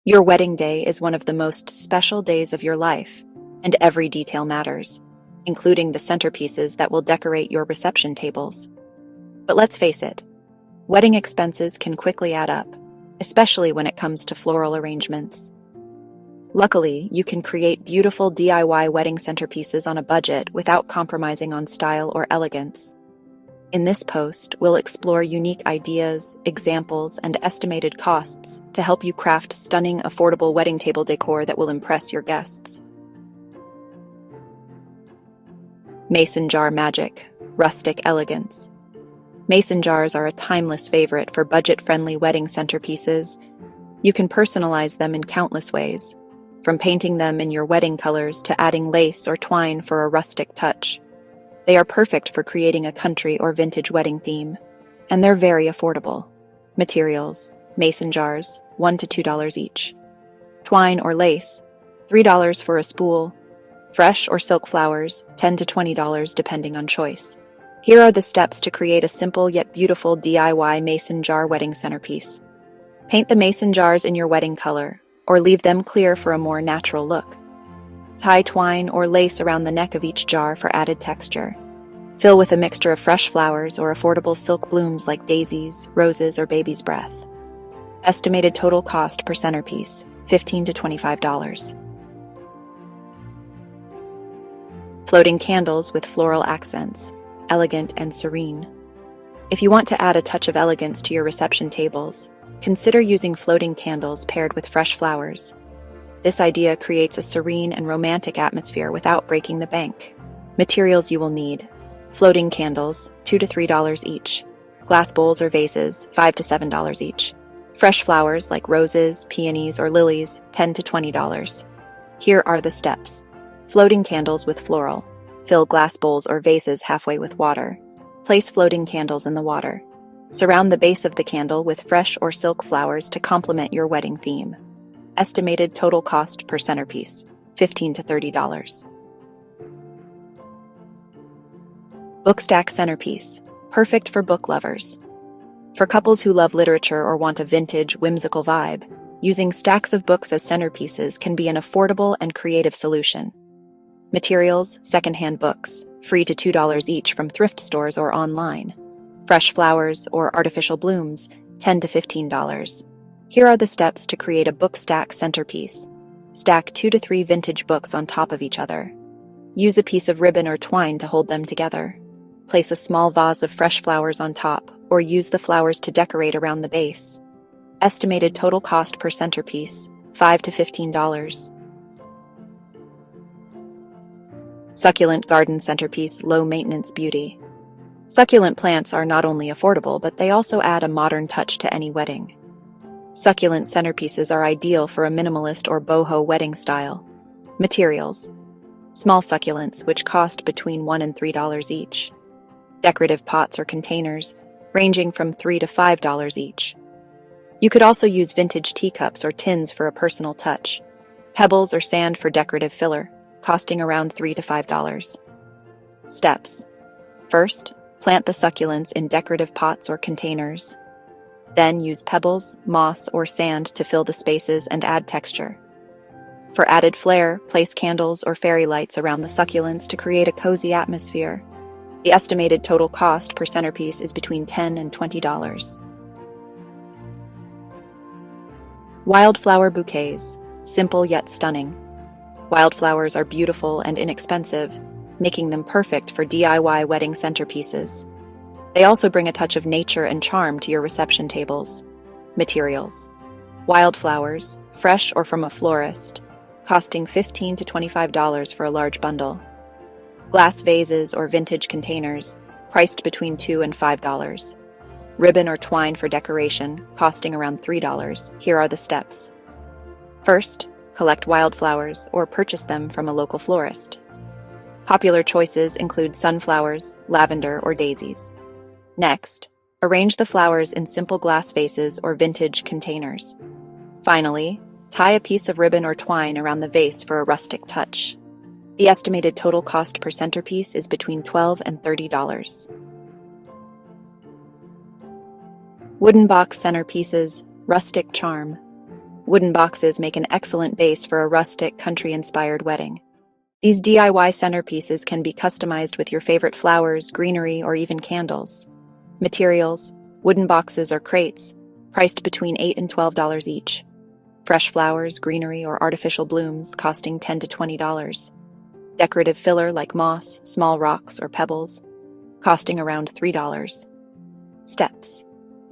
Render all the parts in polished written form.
Your wedding day is one of the most special days of your life, and every detail matters, including the centerpieces that will decorate your reception tables. But let's face it, wedding expenses can quickly add up, especially when it comes to floral arrangements. Luckily, you can create beautiful DIY wedding centerpieces on a budget without compromising on style or elegance. In this post, we'll explore unique ideas, examples, and estimated costs to help you craft stunning, affordable wedding table decor that will impress your guests. Mason jar magic, rustic elegance. Mason jars are a timeless favorite for budget-friendly wedding centerpieces. You can personalize them in countless ways, from painting them in your wedding colors to adding lace or twine for a rustic touch. They are perfect for creating a country or vintage wedding theme, and they're very affordable. Materials: mason jars, $1 to $2 each. Twine or lace, $3 for a spool. Fresh or silk flowers, $10 to $20 depending on choice. Here are the steps to create a simple yet beautiful DIY mason jar wedding centerpiece. Paint the mason jars in your wedding color, or leave them clear for a more natural look. Tie twine or lace around the neck of each jar for added texture. Fill with a mixture of fresh flowers or affordable silk blooms like daisies, roses, or baby's breath. Estimated total cost per centerpiece, $15 to $25. Floating candles with floral accents, elegant and serene. If you want to add a touch of elegance to your reception tables, consider using floating candles paired with fresh flowers. This idea creates a serene and romantic atmosphere without breaking the bank. Materials you will need: floating candles, $2 to $3 each. Glass bowls or vases, $5 to $7 each. Fresh flowers like roses, peonies, or lilies, $10 to $20. Here are the steps. Floating candles with floral. Fill glass bowls or vases halfway with water. Place floating candles in the water. Surround the base of the candle with fresh or silk flowers to complement your wedding theme. Estimated total cost per centerpiece, $15 to $30. Bookstack centerpiece, perfect for book lovers. For couples who love literature or want a vintage, whimsical vibe, using stacks of books as centerpieces can be an affordable and creative solution. Materials: secondhand books, free to $2 each from thrift stores or online. Fresh flowers or artificial blooms, $10 to $15. Here are the steps to create a book stack centerpiece. Stack 2 to 3 vintage books on top of each other. Use a piece of ribbon or twine to hold them together. Place a small vase of fresh flowers on top, or use the flowers to decorate around the base. Estimated total cost per centerpiece, $5 to $15. Succulent garden centerpiece, low-maintenance beauty. Succulent plants are not only affordable, but they also add a modern touch to any wedding. Succulent centerpieces are ideal for a minimalist or boho wedding style. Materials: small succulents, which cost between $1 and $3 each. Decorative pots or containers, ranging from $3 to $5 each. You could also use vintage teacups or tins for a personal touch. Pebbles or sand for decorative filler, costing around $3 to $5. Steps: first, plant the succulents in decorative pots or containers. Then use pebbles, moss, or sand to fill the spaces and add texture. For added flair, place candles or fairy lights around the succulents to create a cozy atmosphere. The estimated total cost per centerpiece is between $10 and $20. Wildflower bouquets, simple yet stunning. Wildflowers are beautiful and inexpensive, making them perfect for DIY wedding centerpieces. They also bring a touch of nature and charm to your reception tables. Materials: wildflowers, fresh or from a florist, costing $15 to $25 for a large bundle. Glass vases or vintage containers, priced between $2 and $5. Ribbon or twine for decoration, costing around $3. Here are the steps. First, collect wildflowers or purchase them from a local florist. Popular choices include sunflowers, lavender, or daisies. Next, arrange the flowers in simple glass vases or vintage containers. Finally, tie a piece of ribbon or twine around the vase for a rustic touch. The estimated total cost per centerpiece is between $12 and $30. Wooden box centerpieces, rustic charm. Wooden boxes make an excellent base for a rustic, country-inspired wedding. These DIY centerpieces can be customized with your favorite flowers, greenery, or even candles. Materials: wooden boxes or crates, priced between $8 and $12 each. Fresh flowers, greenery, or artificial blooms, costing $10 to $20. Decorative filler like moss, small rocks, or pebbles, costing around $3. Steps: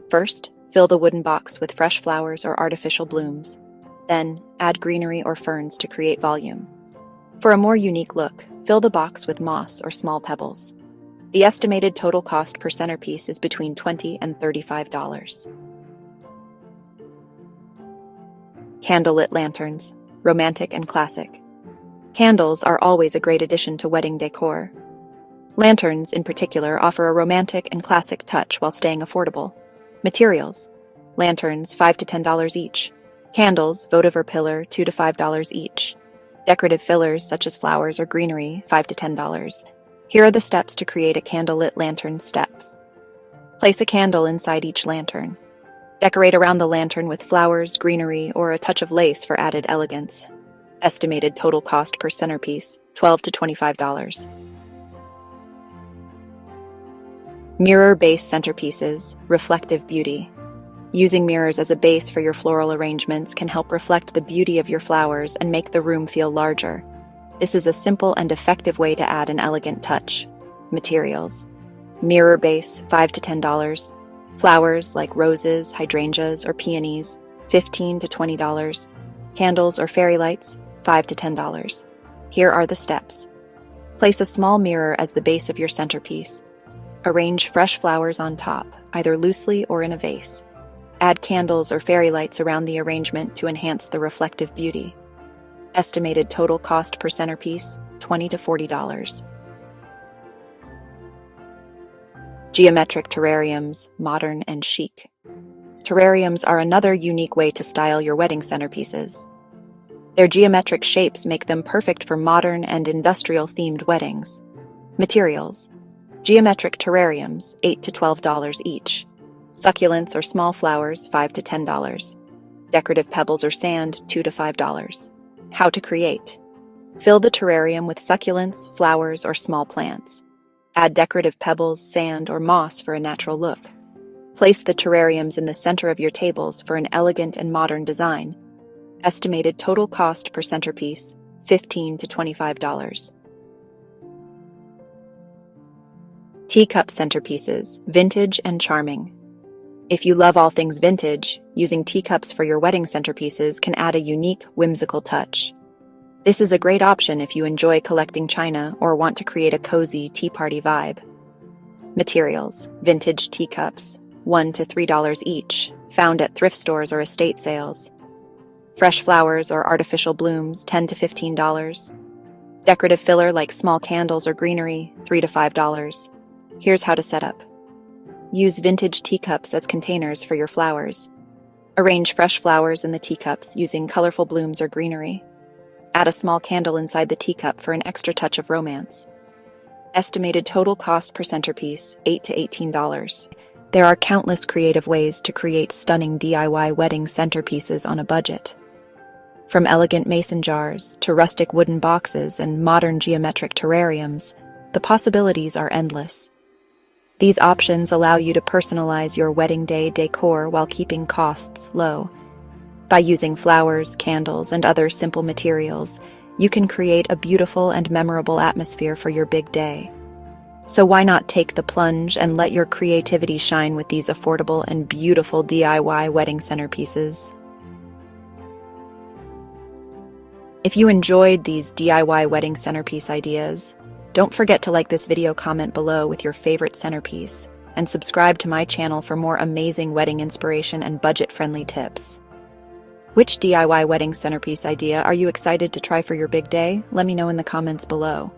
first, fill the wooden box with fresh flowers or artificial blooms. Then, add greenery or ferns to create volume. For a more unique look, fill the box with moss or small pebbles. The estimated total cost per centerpiece is between $20 and $35. Candlelit lanterns, romantic and classic. Candles are always a great addition to wedding decor. Lanterns, in particular, offer a romantic and classic touch while staying affordable. Materials: lanterns, $5 to $10 each. Candles, votive or pillar, $2 to $5 each. Decorative fillers such as flowers or greenery, $5 to $10. Here are the steps to create a candlelit lantern. Steps: place a candle inside each lantern. Decorate around the lantern with flowers, greenery, or a touch of lace for added elegance. Estimated total cost per centerpiece, $12 to $25. Mirror base centerpieces, reflective beauty. Using mirrors as a base for your floral arrangements can help reflect the beauty of your flowers and make the room feel larger. This is a simple and effective way to add an elegant touch. Materials: mirror base, $5 to $10. Flowers like roses, hydrangeas, or peonies, $15 to $20. Candles or fairy lights, $5 to $10. Here are the steps. Place a small mirror as the base of your centerpiece. Arrange fresh flowers on top, either loosely or in a vase. Add candles or fairy lights around the arrangement to enhance the reflective beauty. Estimated total cost per centerpiece, $20 to $40. Geometric terrariums, modern and chic. Terrariums are another unique way to style your wedding centerpieces. Their geometric shapes make them perfect for modern and industrial-themed weddings. Materials: geometric terrariums, $8 to $12 each. Succulents or small flowers, $5 to $10. Decorative pebbles or sand, $2 to $5. How to create: fill the terrarium with succulents, flowers, or small plants. Add decorative pebbles, sand, or moss for a natural look. Place the terrariums in the center of your tables for an elegant and modern design. Estimated total cost per centerpiece, $15 to $25. Teacup centerpieces, vintage and charming. If you love all things vintage, using teacups for your wedding centerpieces can add a unique, whimsical touch. This is a great option if you enjoy collecting china or want to create a cozy tea party vibe. Materials: vintage teacups, $1 to $3 each, found at thrift stores or estate sales. Fresh flowers or artificial blooms, $10 to $15. Decorative filler like small candles or greenery, $3 to $5. Here's how to set up. Use vintage teacups as containers for your flowers. Arrange fresh flowers in the teacups using colorful blooms or greenery. Add a small candle inside the teacup for an extra touch of romance. Estimated total cost per centerpiece, $8 to $18. There are countless creative ways to create stunning DIY wedding centerpieces on a budget. From elegant mason jars to rustic wooden boxes and modern geometric terrariums, the possibilities are endless. These options allow you to personalize your wedding day decor while keeping costs low. By using flowers, candles, and other simple materials, you can create a beautiful and memorable atmosphere for your big day. So why not take the plunge and let your creativity shine with these affordable and beautiful DIY wedding centerpieces? If you enjoyed these DIY wedding centerpiece ideas, don't forget to like this video, comment below with your favorite centerpiece, and subscribe to my channel for more amazing wedding inspiration and budget-friendly tips. Which DIY wedding centerpiece idea are you excited to try for your big day? Let me know in the comments below.